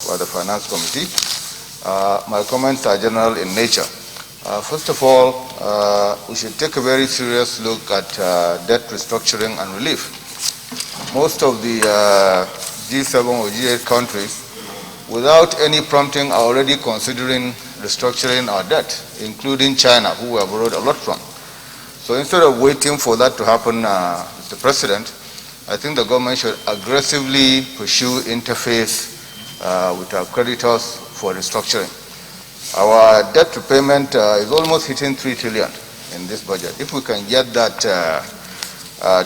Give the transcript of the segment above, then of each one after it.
by the Finance Committee. My comments are general in nature. First of all, we should take a very serious look at debt restructuring and relief. Most of the G7 or G8 countries, without any prompting, are already considering restructuring our debt, including China, who we have borrowed a lot from. So instead of waiting for that to happen, Mr. President, I think the government should aggressively pursue interface with our creditors for restructuring. Our debt repayment is almost hitting 3 trillion in this budget. If we can get that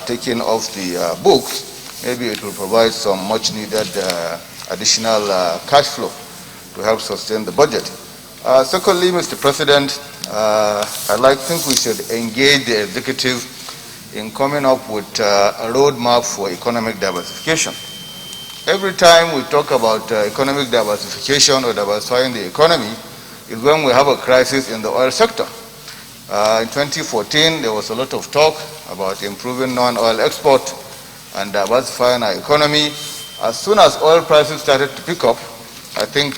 taken off the books, maybe it will provide some much needed additional cash flow to help sustain the budget. Secondly, Mr. President, I think we should engage the executive in coming up with a roadmap for economic diversification. Every time we talk about economic diversification or diversifying the economy is when we have a crisis in the oil sector. In 2014, there was a lot of talk about improving non-oil export and diversifying our economy. As soon as oil prices started to pick up, I think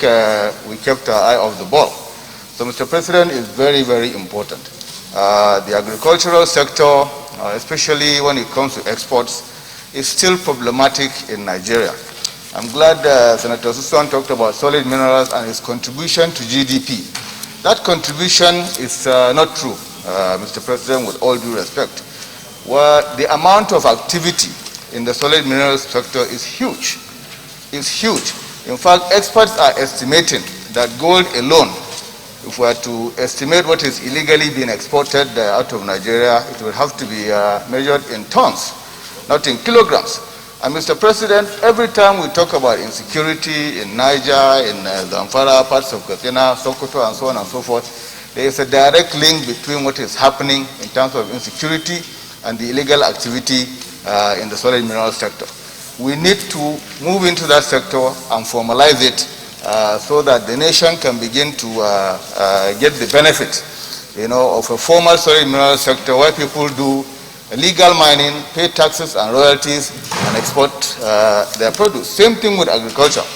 we kept our eye off the ball. So, Mr. President, is very, very important. The agricultural sector, especially when it comes to exports, is still problematic in Nigeria. I'm glad Senator Susan talked about solid minerals and its contribution to GDP. That contribution is not true, Mr. President, with all due respect. Well, the amount of activity in the solid minerals sector is huge. It's huge. In fact, experts are estimating that gold alone, if we are to estimate what is illegally being exported out of Nigeria, it will have to be measured in tons, not in kilograms. And Mr. President, every time we talk about insecurity in Niger, in Zamfara, parts of Katsina, Sokoto, and so on and so forth, there is a direct link between what is happening in terms of insecurity and the illegal activity in the solid mineral sector. We need to move into that sector and formalize it so that the nation can begin to get the benefit, of a formal solid mineral sector where people do legal mining, pay taxes and royalties, and export their produce. Same thing with agriculture,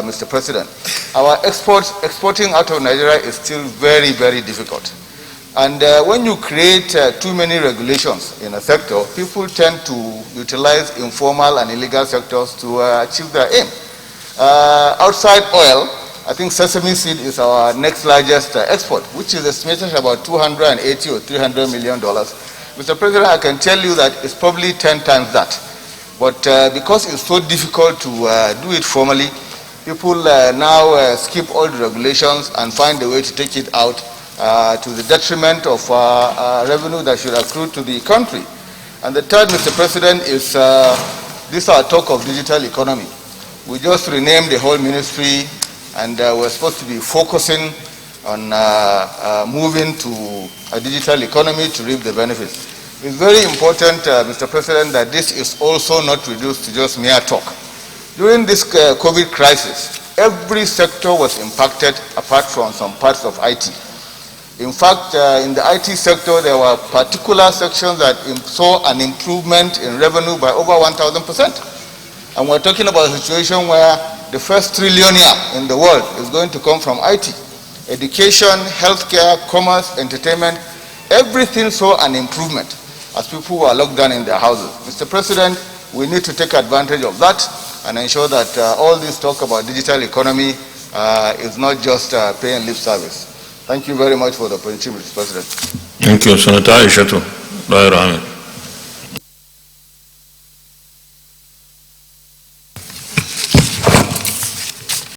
Mr. President. Our exporting out of Nigeria is still very, very difficult. And when you create too many regulations in a sector, people tend to utilize informal and illegal sectors to achieve their aim. Outside oil, I think sesame seed is our next largest export, which is estimated at about $280 or $300 million. Mr. President, I can tell you that it's probably 10 times that. But because it's so difficult to do it formally, people now skip all the regulations and find a way to take it out to the detriment of revenue that should accrue to the country. And the third, Mr. President, is this our talk of digital economy. We just renamed the whole ministry, and we're supposed to be focusing on moving to a digital economy to reap the benefits. It's very important, Mr. President, that this is also not reduced to just mere talk. During this COVID crisis, every sector was impacted apart from some parts of IT. In fact, in the IT sector, there were particular sections that saw an improvement in revenue by over 1,000%. And we're talking about a situation where the first trillionaire in the world is going to come from IT. Education, healthcare, commerce, entertainment, everything saw an improvement as people were locked down in their houses. Mr. President, we need to take advantage of that and ensure that all this talk about digital economy is not just paying lip service. Thank you very much for the opportunity, Mr. President. Thank you, Senator Aishatu.